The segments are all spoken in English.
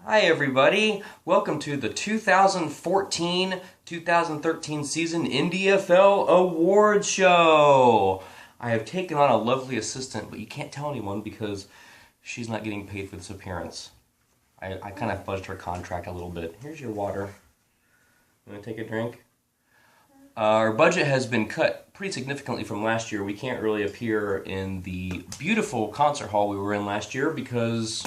Hi everybody, welcome to the 2014-2013 season NDFL Awards Show. I have taken on a lovely assistant, but you can't tell anyone because she's not getting paid for this appearance. I kind of fudged her contract a little bit. Here's your water. You want to take a drink? Our budget has been cut pretty significantly from last year. We can't really appear in the beautiful concert hall we were in last year because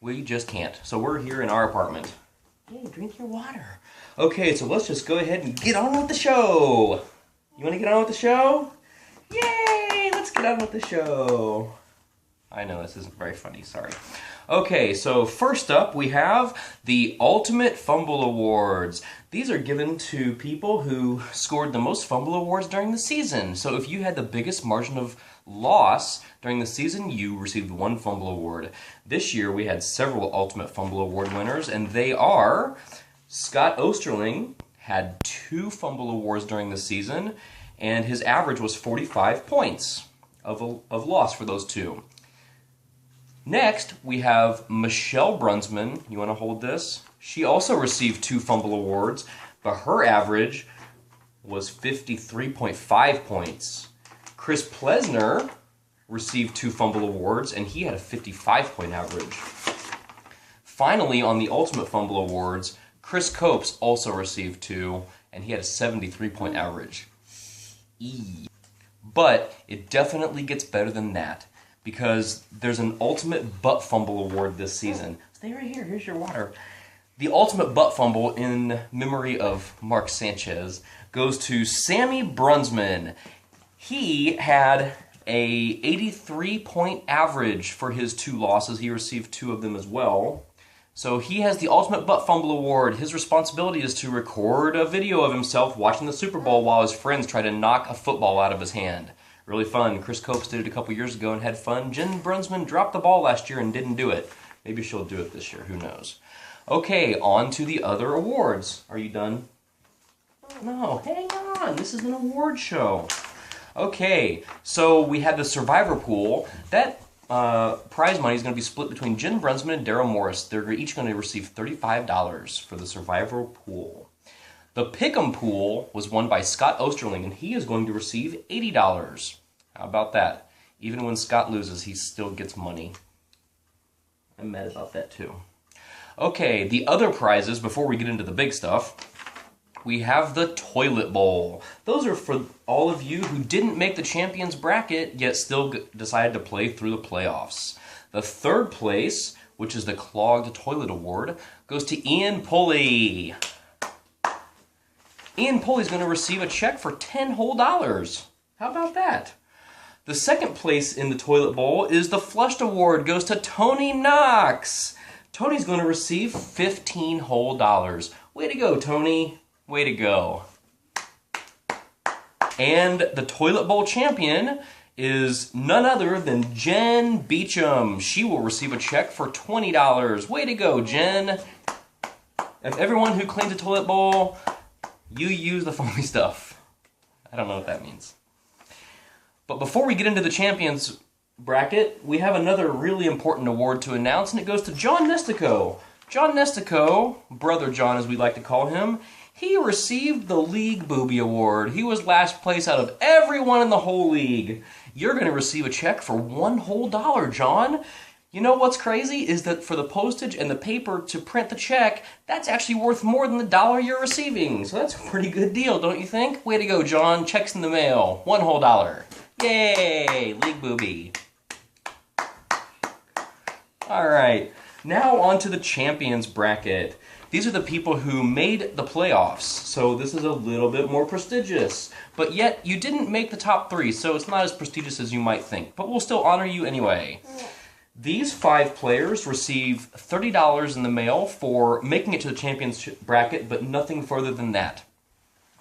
we just can't. So we're here in our apartment. Hey, drink your water. Okay, so let's just go ahead and get on with the show. You want to get on with the show? Yay! Let's get on with the show. I know this isn't very funny, sorry. Okay, so first up we have the Ultimate Fumble Awards. These are given to people who scored the most fumble awards during the season. So if you had the biggest margin of loss during the season, you received one fumble award. This year we had several Ultimate Fumble Award winners, and they are Scott Osterling had 2 fumble awards during the season, and his average was 45 points of loss for those 2. Next, we have Michelle Brunsman. You want to hold this? She also received 2 fumble awards, but her average was 53.5 points. Chris Plesner received 2 fumble awards, and he had a 55-point average. Finally, on the Ultimate Fumble Awards, Chris Copes also received 2, and he had a 73-point average. But it definitely gets better than that, because there's an Ultimate Butt Fumble Award this season. Stay right here, here's your water. The Ultimate Butt Fumble in memory of Mark Sanchez goes to Sammy Brunsman. He had a 83-point average for his 2 losses. He received 2 of them as well. So he has the Ultimate Butt Fumble Award. His responsibility is to record a video of himself watching the Super Bowl while his friends try to knock a football out of his hand. Really fun. Chris Copes did it a couple years ago and had fun. Jen Brunsman dropped the ball last year and didn't do it. Maybe she'll do it this year. Who knows? Okay, on to the other awards. Are you done? No, hang on. This is an award show. Okay, so we had the Survivor Pool. That prize money is going to be split between Jen Brunsman and Daryl Morris. They're each going to receive $35 for the Survivor Pool. The Pick'em Pool was won by Scott Osterling, and he is going to receive $80. How about that? Even when Scott loses, he still gets money. I'm mad about that too. Okay, the other prizes, before we get into the big stuff, we have the Toilet Bowl. Those are for all of you who didn't make the champions bracket, yet still decided to play through the playoffs. The 3rd place, which is the Clogged Toilet Award, goes to Ian Pulley. Ian Pulley's going to receive a check for $10 whole. How about that? The 2nd place in the Toilet Bowl is the Flushed Award, goes to Tony Knox. Tony's going to receive $15 whole. Way to go, Tony. Way to go. And the Toilet Bowl champion is none other than Jen Beecham. She will receive a check for $20. Way to go, Jen. Of everyone who claims a toilet bowl, you use the foamy stuff. I don't know what that means. But before we get into the champions bracket, we have another really important award to announce, and it goes to John Nestico. John Nestico, Brother John as we like to call him, he received the League Booby Award. He was last place out of everyone in the whole league. You're going to receive a check for $1 whole, John. You know what's crazy is that for the postage and the paper to print the check, that's actually worth more than the dollar you're receiving. So that's a pretty good deal, don't you think? Way to go, John. Check's in the mail. $1 whole. Yay! League Booby. Alright, now on to the champions bracket. These are the people who made the playoffs, so this is a little bit more prestigious. But yet, you didn't make the top 3, so it's not as prestigious as you might think. But we'll still honor you anyway. These 5 players receive $30 in the mail for making it to the champions bracket, but nothing further than that.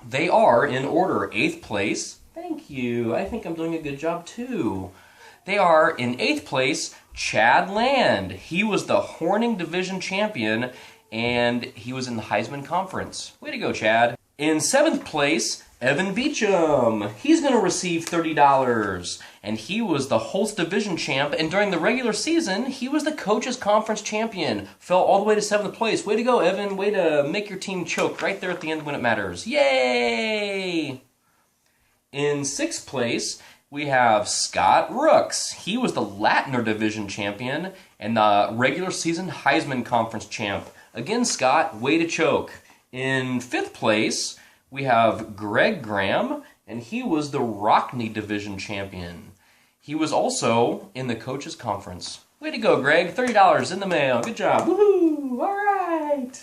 They are, in order, 8th place. Thank you. I think I'm doing a good job, too. They are, in 8th place, Chad Land. He was the Horning Division champion, and he was in the Heisman Conference. Way to go, Chad. In 7th place, Evan Beecham, he's going to receive $30. And he was the Holtz Division champ, and during the regular season, he was the Coaches Conference champion. Fell all the way to 7th place. Way to go, Evan. Way to make your team choke right there at the end when it matters. Yay! In 6th place, we have Scott Rooks. He was the Latner Division champion and the regular season Heisman Conference champ. Again, Scott, way to choke. In 5th place, we have Greg Graham, and he was the Rockney Division champion. He was also in the Coaches Conference. Way to go, Greg. $30 in the mail. Good job. Woohoo! All right.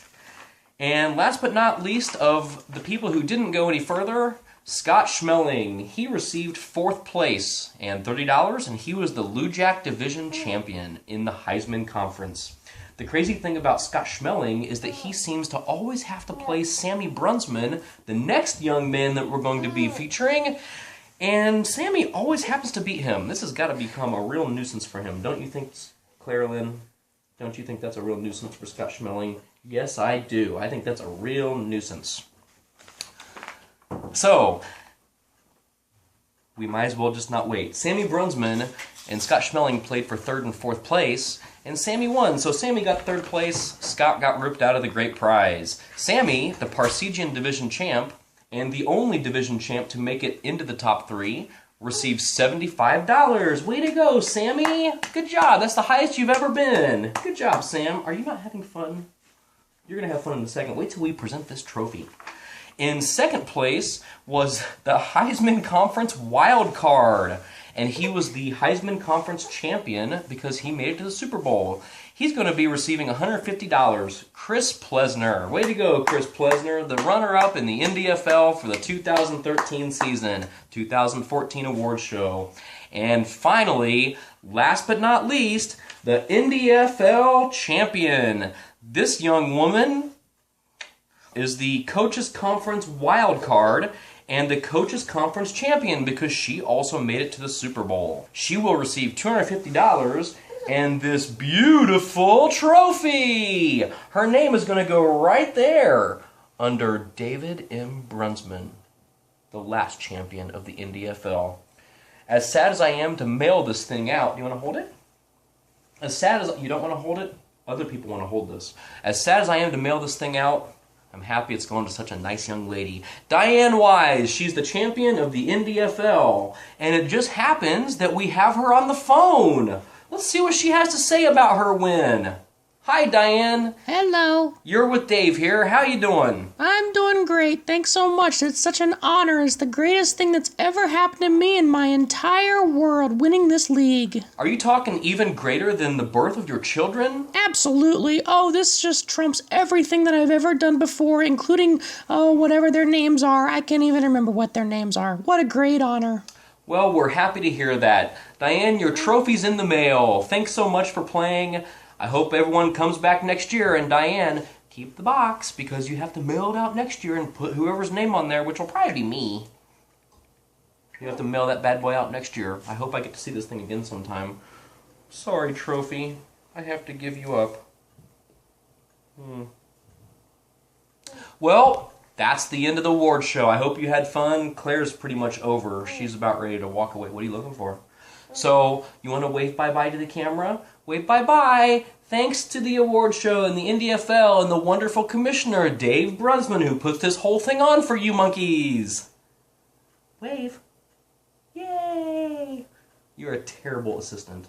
And last but not least of the people who didn't go any further, Scott Schmeling. He received 4th place and $30, and he was the Lujack Division champion in the Heisman Conference. The crazy thing about Scott Schmeling is that he seems to always have to play Sammy Brunsman, the next young man that we're going to be featuring, and Sammy always happens to beat him. This has got to become a real nuisance for him. Don't you think, Clara Lynn? Don't you think that's a real nuisance for Scott Schmeling? Yes, I do. I think that's a real nuisance. So, we might as well just not wait. Sammy Brunsman and Scott Schmeling played for 3rd and 4th place, and Sammy won. So Sammy got 3rd place, Scott got ripped out of the great prize. Sammy, the Parsegian Division champ, and the only division champ to make it into the top 3, received $75. Way to go, Sammy! Good job, that's the highest you've ever been. Good job, Sam. Are you not having fun? You're going to have fun in a second. Wait till we present this trophy. In 2nd place was the Heisman Conference wild card. And he was the Heisman Conference champion because he made it to the Super Bowl. He's going to be receiving $150. Chris Plesner. Way to go, Chris Plesner. The runner-up in the NDFL for the 2013 season. 2014 award show. And finally, last but not least, the NDFL champion. This young woman is the Coaches Conference wild card and the Coaches Conference champion because she also made it to the Super Bowl. She will receive $250 and this beautiful trophy. Her name is going to go right there under David M. Brunsman, the last champion of the NDFL. As sad as I am to mail this thing out, do you want to hold it? As sad as you don't want to hold it, other people want to hold this. As sad as I am to mail this thing out, I'm happy it's going to such a nice young lady. Diane Wise, she's the champion of the NDFL. And it just happens that we have her on the phone. Let's see what she has to say about her win. Hi, Diane. Hello. You're with Dave here. How you doing? I'm doing great. Thanks so much. It's such an honor. It's the greatest thing that's ever happened to me in my entire world, winning this league. Are you talking even greater than the birth of your children? Absolutely. Oh, this just trumps everything that I've ever done before, including, whatever their names are. I can't even remember what their names are. What a great honor. Well, we're happy to hear that. Diane, your trophy's in the mail. Thanks so much for playing. I hope everyone comes back next year, and Diane, keep the box, because you have to mail it out next year and put whoever's name on there, which will probably be me. You have to mail that bad boy out next year. I hope I get to see this thing again sometime. Sorry, trophy. I have to give you up. Well, that's the end of the award show. I hope you had fun. Claire's pretty much over. She's about ready to walk away. What are you looking for? So, you want to wave bye-bye to the camera? Wave bye-bye! Thanks to the award show and the NDFL and the wonderful commissioner, Dave Brunsman, who puts this whole thing on for you monkeys. Wave. Yay! You're a terrible assistant.